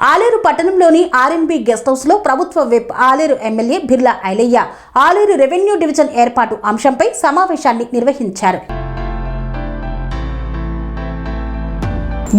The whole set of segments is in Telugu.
ఆలేరు పట్టణంలోని ఆర్ఎన్బి గెస్ట్ హౌస్ లో ప్రభుత్వ whip Aler MLA Birla Ailaiah Aler revenue division ఏర్పాటు అంశంపై సమావేశాన్ని నిర్వహించారు.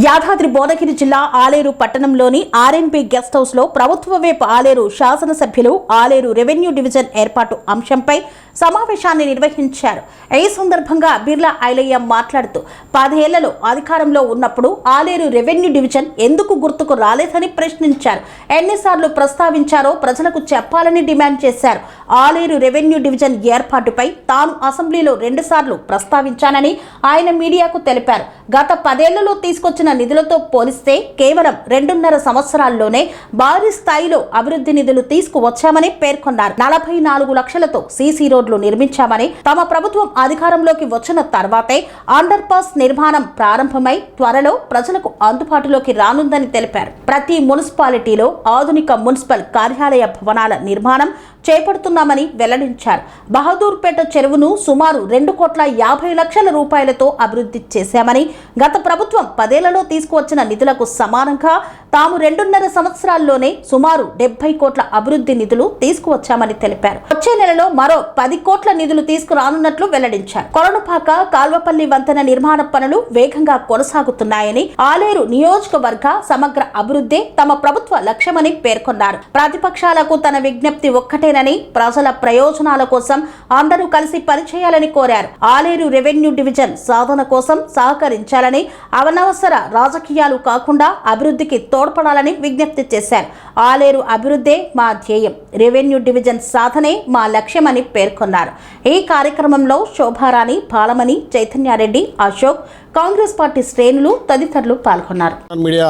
యాదాద్రి భువనగిరి జిల్లా ఆలేరు పట్టణంలోని ఆర్ఎన్బి గెస్ట్ హౌస్ లో ప్రభుత్వ విప్ ఆలేరు శాసనసభ్యులు ఆలేరు రెవెన్యూ డివిజన్ ఏర్పాటు అంశంపై సమావేశాన్ని నిర్వహించారు. ఈ సందర్భంగా బిర్లా ఐలయ్య మాట్లాడుతూ 10 ఏళ్లలో అధికారంలో ఉన్నప్పుడు ఆలేరు రెవెన్యూ డివిజన్ ఎందుకు గుర్తుకు రాలేదని ప్రశ్నించారు. ఎన్నిసార్లు ప్రస్తావించారో ప్రజలకు చెప్పాలని డిమాండ్ చేశారు. ఆలేరు రెవెన్యూ డివిజన్ ఏర్పాటుపై తాను అసెంబ్లీలో 2 సార్లు ప్రస్తావించానని ఆయన మీడియాకు తెలిపారు. గత 10 ఏళ్లలో తీసుకొచ్చిన నిధులతో పోలిస్తే కేవలం 2.5 సంవత్సరాల్లోనే భారీ స్థాయిలో అభివృద్ధి నిధులు తీసుకువచ్చామని పేర్కొన్నారు. 44 లక్షలతో సీసీ రోడ్లు నిర్మించామని, తమ ప్రభుత్వం అధికారంలోకి వచ్చిన తర్వాతే అండర్ పాస్ నిర్మాణం ప్రారంభమై త్వరలో ప్రజలకు అందుబాటులోకి రానుందని తెలిపారు. ప్రతి మున్సిపాలిటీలో ఆధునిక మున్సిపల్ కార్యాలయ భవనాల నిర్మాణం చేపడుతున్నామని వెల్లడించారు. బహదూర్పేట చెరువును సుమారు 2,50 లక్షల రూపాయలతో అభివృద్ధి చేశామని, గత ప్రభుత్వం 10 ఏళ్లలో తీసుకువచ్చిన నిధులకు సమానంగా తాము 2.5 సంవత్సరాల్లోనే సుమారు 70 కోట్ల అభివృద్ధి నిధులు తీసుకువచ్చామని తెలిపారు. వచ్చే నెలలో మరో 10 కోట్ల నిధులు తీసుకురానున్నట్లు వెల్లడించారు. కొరణపాక కాల్వపల్లి వంతెన నిర్మాణ పనులు వేగంగా కొనసాగుతున్నాయని, ఆలేరు నియోజకవర్గ సమగ్ర అభివృద్ధి తమ ప్రభుత్వ లక్ష్యమని పేర్కొన్నారు. ప్రతిపక్షాలకు తన విజ్ఞప్తి ఒక్కటేనని, ప్రజల ప్రయోజనాల కోసం అందరూ కలిసి పనిచేయాలని కోరారు. ఆలేరు రెవెన్యూ డివిజన్ సాధన కోసం సహకరించాలని, అనవసర రాజకీయాలు కాకుండా అభివృద్ధికి తోడ్పడాలని విజ్ఞప్తి చేశారు. ఆలేరు అభివృద్ధే మా ధ్యేయం, రెవెన్యూ డివిజన్ సాధనే మా లక్ష్యమని పేర్కొన్నారు. ఈ కార్యక్రమంలో శోభారాణి, బాలమణి, చైతన్యారెడ్డి, అశోక్, కాంగ్రెస్ పార్టీ శ్రేణులు తదితరులు పాల్గొన్నారు. మీడియా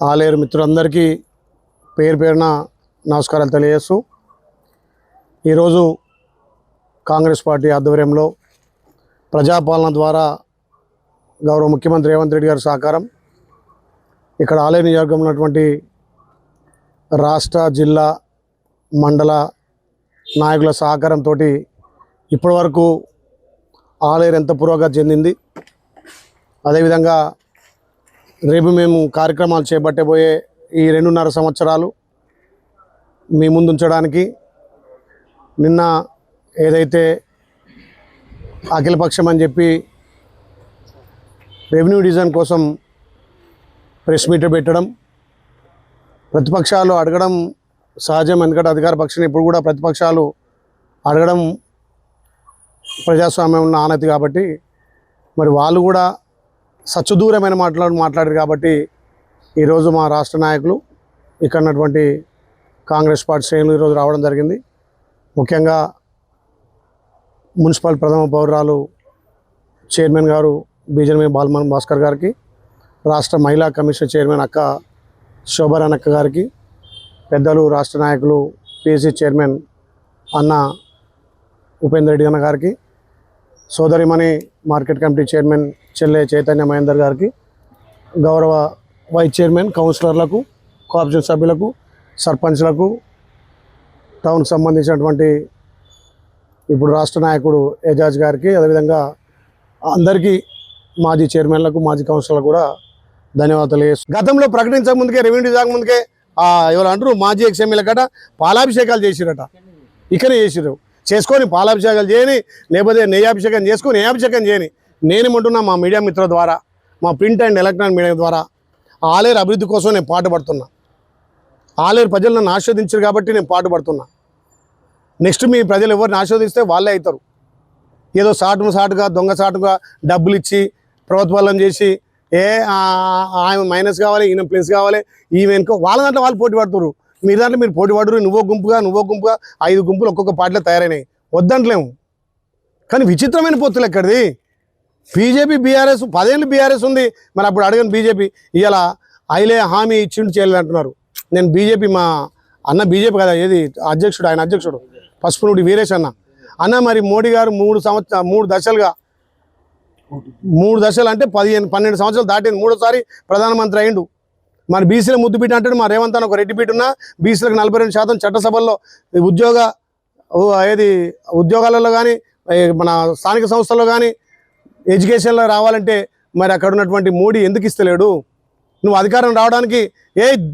ఆలేరు మిత్రులందరికీ పేరు పేరున నమస్కారాలు తెలియజేస్తూ, ఈరోజు కాంగ్రెస్ పార్టీ ఆధ్వర్యంలో ప్రజాపాలన ద్వారా గౌరవ ముఖ్యమంత్రి రేవంత్ రెడ్డి గారి సహకారం, ఇక్కడ ఆలేరు నియోజకవర్గంలో ఉన్నటువంటి రాష్ట్ర, జిల్లా, మండల నాయకుల సహకారంతో ఇప్పటివరకు ఆలేరు ఎంత పురోగతి చెందింది, అదేవిధంగా రేపు మేము కార్యక్రమాలు చేపట్టబోయే ఈ 2.5 సంవత్సరాలు మీ ముందు ఉంచడానికి నిన్న ఏదైతే అఖిలపక్షం అని చెప్పి రెవెన్యూ డివిజన్ కోసం ప్రెస్ మీట్ పెట్టడం, ప్రతిపక్షాలు అడగడం సహజం. ఎందుకంటే అధికార పక్షాన్ని ఇప్పుడు కూడా ప్రతిపక్షాలు అడగడం ప్రజాస్వామ్యం ఉన్న ఆనతి కాబట్టి, మరి వాళ్ళు కూడా సత్యదూరమైన మాట్లాడారు కాబట్టి ఈరోజు మా రాష్ట్ర నాయకులు ఇక్కడ ఉన్నటువంటి కాంగ్రెస్ పార్టీ శ్రేణులు ఈరోజు రావడం జరిగింది. ముఖ్యంగా మున్సిపల్ ప్రథమ పౌరాలు చైర్మన్ గారు బీజేపీ బాలమన్ భాస్కర్ గారికి, రాష్ట్ర మహిళా కమిషన్ చైర్మన్ అక్క శోభారాణి అక్క గారికి, పెద్దలు రాష్ట్ర నాయకులు పిఎస్సి చైర్మన్ అన్న ఉపేందర్ రెడ్డి అన్న గారికి, సోదరిమణి మార్కెట్ కమిటీ చైర్మన్ చెల్లె చైతన్య మహేందర్ గారికి, గౌరవ వైస్ చైర్మన్, కౌన్సిలర్లకు, కోఆప్షన్ సభ్యులకు, సర్పంచ్లకు, టౌన్కి సంబంధించినటువంటి ఇప్పుడు రాష్ట్ర నాయకుడు ఏజాజ్ గారికి, అదేవిధంగా అందరికీ మాజీ చైర్మన్లకు, మాజీ కౌన్సిలర్లకు కూడా ధన్యవాదాలు. గతంలో ప్రకటించక ముందుకే, రెవెన్యూ జాగ ముందుకే ఎవరు అంటారు మాజీ ఎక్స్ఎమ్మెల్యే కట పాలాభిషేకాలు చేసిరట. ఇక్కడే చేసిరు, చేసుకొని పాలాభిషేకాలు చేయని, లేకపోతే నెయ్యాభిషేకం చేసుకొని నెయ్యాభిషేకం చేయని. నేనేమంటున్నా మా మీడియా మిత్రుల ద్వారా, మా ప్రింట్ అండ్ ఎలక్ట్రానిక్ మీడియా ద్వారా ఆలేరు అభివృద్ధి కోసం నేను పాటుపడుతున్నా. ఆలేరు ప్రజలు నన్ను ఆస్వాదించారు కాబట్టి నేను పాటుపడుతున్నా. నెక్స్ట్ మీ ప్రజలు ఎవరిని ఆస్వాదిస్తే వాళ్ళే అవుతారు. ఏదో సాటుగా దొంగ సాటుగా డబ్బులు ఇచ్చి ప్రభుత్వం చేసి ఆయన మైనస్ కావాలి, ఈయన ప్లస్ కావాలి, ఈవెన్కో వాళ్ళ దాంట్లో వాళ్ళు పోటీ పడుతున్నారు. మీరు దాంట్లో మీరు పోటీ పడరు. నువ్వో గుంపుగా 5 గుంపులు ఒక్కొక్క పార్టీలో తయారైనాయి. వద్దంటలేము. కానీ విచిత్రమైన పొత్తులు ఎక్కడిది? బీజేపీ బీఆర్ఎస్ 10 ఏళ్ళు బీఆర్ఎస్ ఉంది. మరి అప్పుడు అడగని బీజేపీ ఇలా ఐలే హామీ ఇచ్చిండు చేయాలి అంటున్నారు. నేను బీజేపీ మా అన్న బీజేపీ కదా, ఏది అధ్యక్షుడు, ఆయన అధ్యక్షుడు పసుపునుడి వీరేష్ అన్న మరి మోడీ గారు 3 దశలుగా 3 దశలు అంటే 12 సంవత్సరాలు దాటింది. 3వ ప్రధానమంత్రి అయిండు. మరి బీసీల ముద్దు పీట అంటాడు మా రేవంత్ అన్న. ఒక రెడ్డి పీట ఉన్నా బీసీలకు 42% చట్టసభల్లో ఉద్యోగాలలో కానీ, మన స్థానిక సంస్థల్లో కానీ, ఎడ్యుకేషన్లో రావాలంటే మరి అక్కడ ఉన్నటువంటి మోడీ ఎందుకు ఇస్తలేడు? నువ్వు అధికారం రావడానికి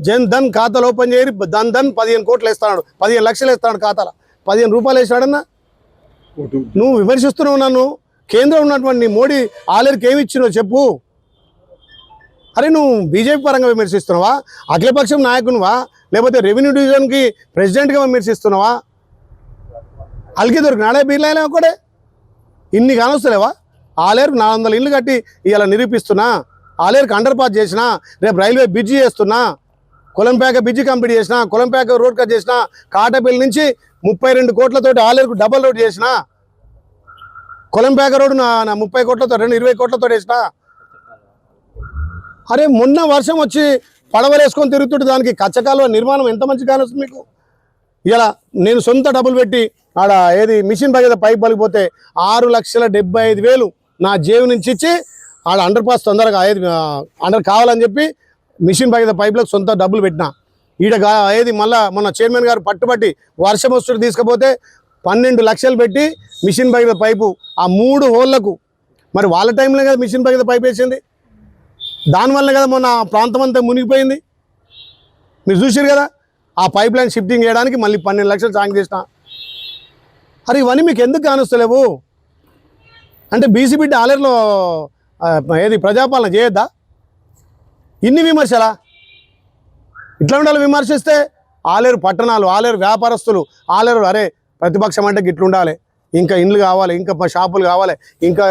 జన్ ధన్ ఖాతాలు ఓపెన్ చేయరు, ధన్ 15 కోట్లు వేస్తాడు, 15 లక్షలు వేస్తాడు ఖాతాలో, 15 రూపాయలు వేసాడన్నా. నువ్వు విమర్శిస్తున్నావు నన్ను. కేంద్రం ఉన్నటువంటి నీ మోడీ ఆలేరుకి ఏమి ఇచ్చినావు చెప్పు. అరే నువ్వు బీజేపీ పరంగా విమర్శిస్తున్నావా, అఖిలపక్షం నాయకునివా, లేకపోతే రెవెన్యూ డివిజన్కి ప్రెసిడెంట్గా విమర్శిస్తున్నావా? అలికి దొరికినాడే బీర్లైనా ఒకటే. ఇన్ని కానొస్తలేవా? ఆలేరు 400 ఇళ్ళు కట్టి ఇలా నిరూపిస్తున్నా, ఆలేరుకి అండర్ పాస్ చేసిన, రేపు రైల్వే బ్రిడ్జి చేస్తున్నా, కొలంపేక బ్రిడ్జి కంప్లీట్ చేసిన, కొలంపేక రోడ్ కట్ చేసిన, కాటపల్లి నుంచి 32 కోట్లతోటి ఆలేరుకు డబల్ రోడ్ చేసిన, కొలంపేక రోడ్డు 30 కోట్లతో 20 కోట్లతో వేసిన. అరే మొన్న వర్షం వచ్చి పడవలేసుకొని తిరుగుతుంటే దానికి కచ్చకాలువ నిర్మాణం ఎంత మంచి కానొస్తుంది మీకు. ఇలా నేను సొంత డబ్బులు పెట్టి ఆడ మిషన్ భగీరథ పైప్ పలిగిపోతే 6,75,000 నా జేబు నుంచి ఇచ్చి ఆడ అండర్ పాస్ తొందరగా అండర్ కావాలని చెప్పి మిషన్ భగీరథ పైపులకు సొంత డబ్బులు పెట్టినా. ఈడ మళ్ళా మొన్న చైర్మన్ గారు పట్టుబట్టి వర్షం వస్తుంటే తీసుకపోతే 12 లక్షలు పెట్టి మిషన్ భగీరథ పైపు ఆ 3 హోళ్లకు. మరి వాళ్ళ టైంలో కదా మిషన్ భగీరథ పైప్ వేసింది, దానివల్ల కదా మొన్న ప్రాంతం అంతా మునిగిపోయింది. మీరు చూసారు కదా. ఆ పైప్ లైన్ షిఫ్టింగ్ చేయడానికి మళ్ళీ 12 లక్షలు సాంగ్ చేసిన. అరే ఇవన్నీ మీకు ఎందుకు కానొస్తలేవు? అంటే బీసీ బిడ్డ ఆలేరులో ప్రజాపాలన చేయొద్దా? ఇన్ని విమర్శలా? ఇట్లా ఉండాలి. విమర్శిస్తే ఆలేరు పట్టణాలు, ఆలేరు వ్యాపారస్తులు, ఆలేరు అరే ప్రతిపక్షం అంటే గిట్లు ఉండాలి, ఇంకా ఇండ్లు కావాలి, ఇంకా షాపులు కావాలి, ఇంకా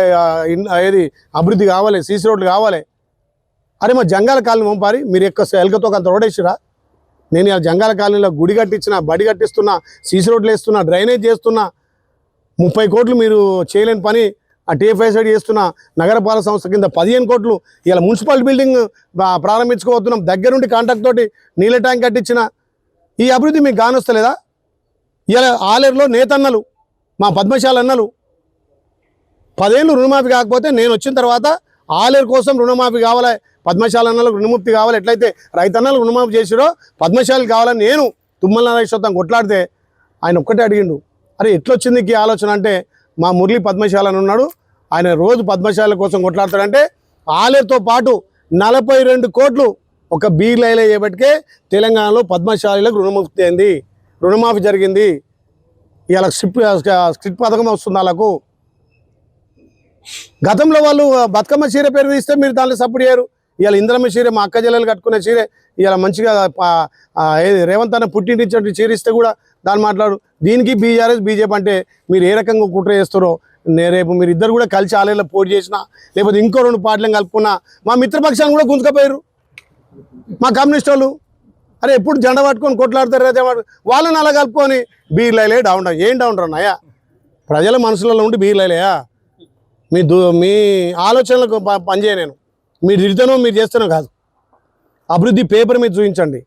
అభివృద్ధి కావాలి, సీసీ రోడ్లు కావాలి. అరే మా జంగాల కాలనీ పంపారి మీరు ఎల్కతో అంత రోడేసిరా. నేను ఇలా జంగాల కాలనీలో గుడి కట్టించిన, బడి కట్టిస్తున్నా, సీసీ రోడ్లు వేస్తున్నా, డ్రైనేజ్ చేస్తున్నా. 30 కోట్లు మీరు చేయలేని పని ఆ టీఎఫ్ఐ సైడ్ చేస్తున్నా. నగరపాలక సంస్థ కింద 15 కోట్లు ఇలా మున్సిపల్ బిల్డింగ్ ప్రారంభించుకోబోతున్నాం. దగ్గరుండి కాంట్రాక్ట్ తోటి నీళ్ళ ట్యాంక్ కట్టించిన. ఈ అభివృద్ధి మీకు కానొస్తలేదా? ఇలా ఆలేరులో నేతన్నలు, మా పద్మశాల అన్నలు 10 ఏళ్ళు రుణమాఫీ కాకపోతే నేను వచ్చిన తర్వాత ఆలేరు కోసం రుణమాఫీ కావాలి, పద్మశాల అన్నలకు రుణముక్తి కావాలి. ఎట్లయితే రైతన్నలకు రుణమాఫీ చేసిరో పద్మశాలకు కావాలని నేను తుమ్మల నాగేశ్వరం కొట్లాడితే ఆయన ఒక్కటే అడిగిండు, అరే ఎట్లొచ్చింది ఈ ఆలోచన అంటే, మా మురళి పద్మశాల అని ఉన్నాడు, ఆయన రోజు పద్మశాల కోసం కొట్లాడతాడంటే ఆలేరుతో పాటు 42 కోట్లు ఒక బీర్లైలే చేయబట్టికే తెలంగాణలో పద్మశాలకు రుణముక్తి అయింది, రుణమాఫీ జరిగింది. ఇలా స్క్రిప్ట్ పథకం వస్తుంది వాళ్ళకు. గతంలో వాళ్ళు బతుకమ్మ చీర పేరు తీస్తే మీరు దాన్ని సపోర్ట్ చేయరు. ఇవాళ ఇంద్రమ్మ చీర మా అక్క చెల్లెలు కట్టుకునే చీరే ఇవాళ మంచిగా రేవంత్ అన్న పుట్టింటి చీర ఇస్తే కూడా దాన్ని మాట్లాడు. దీనికి బీఆర్ఎస్ బీజేపీ అంటే మీరు ఏ రకంగా కుట్ర చేస్తారో రేపు మీరు ఇద్దరు కూడా కలిసి ఆలయంలో పోటీ చేసినా, లేకపోతే ఇంకో 2 పార్టీలను కలుపుకున్నా మా మిత్రపక్షాన్ని కూడా గుంజుకపోయారు మా కమ్యూనిస్ట్ వాళ్ళు. అరే ఎప్పుడు జెండా పట్టుకొని కొట్లాడతారు అదే వాళ్ళని అలా కలుపుకొని బీర్లైలే డౌన్ ఏం డౌన్ అయ్యా? ప్రజల మనసులలో ఉండి బీర్లైలేయా? మీ ఆలోచనలకు పనిచేయ నేను. మీరు తిడతానో మీరు చేస్తానో కాదు, అభివృద్ధి పేపర్ మీద చూపించండి.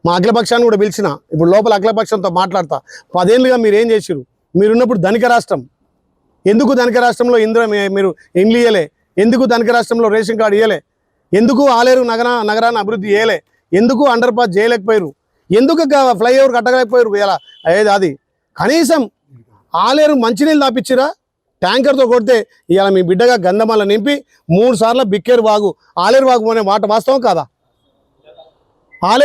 మా అఖిలపక్షాన్ని కూడా పిలిచిన, ఇప్పుడు లోపల అఖిలపక్షంతో మాట్లాడతా. 10 ఏళ్ళుగా మీరు ఏం చేసిరు? మీరున్నప్పుడు ధనిక రాష్ట్రం, ఎందుకు ధనిక రాష్ట్రంలో మీరు ఇండ్లు ఇయ్యలే? ఎందుకు ధనిక రాష్ట్రంలో రేషన్ కార్డు ఇయ్యలే? ఎందుకు ఆలేరు నగరాన్ని అభివృద్ధి చేయలే? ఎందుకు అండర్ పాస్ చేయలేకపోయారు? ఎందుకు ఫ్లైఓవర్ కట్టలేకపోయారు? ఇలా అది కనీసం ఆలేరు మంచినీళ్ళు తాపిచ్చిరా? ట్యాంకర్తో కొడితే ఇవాళ మీ బిడ్డగా గంధమాల నింపి 3 సార్లు బిక్కేరు వాగు ఆలేరు వాగు పోనే మాట వాస్తవం కాదా? ఆలేరు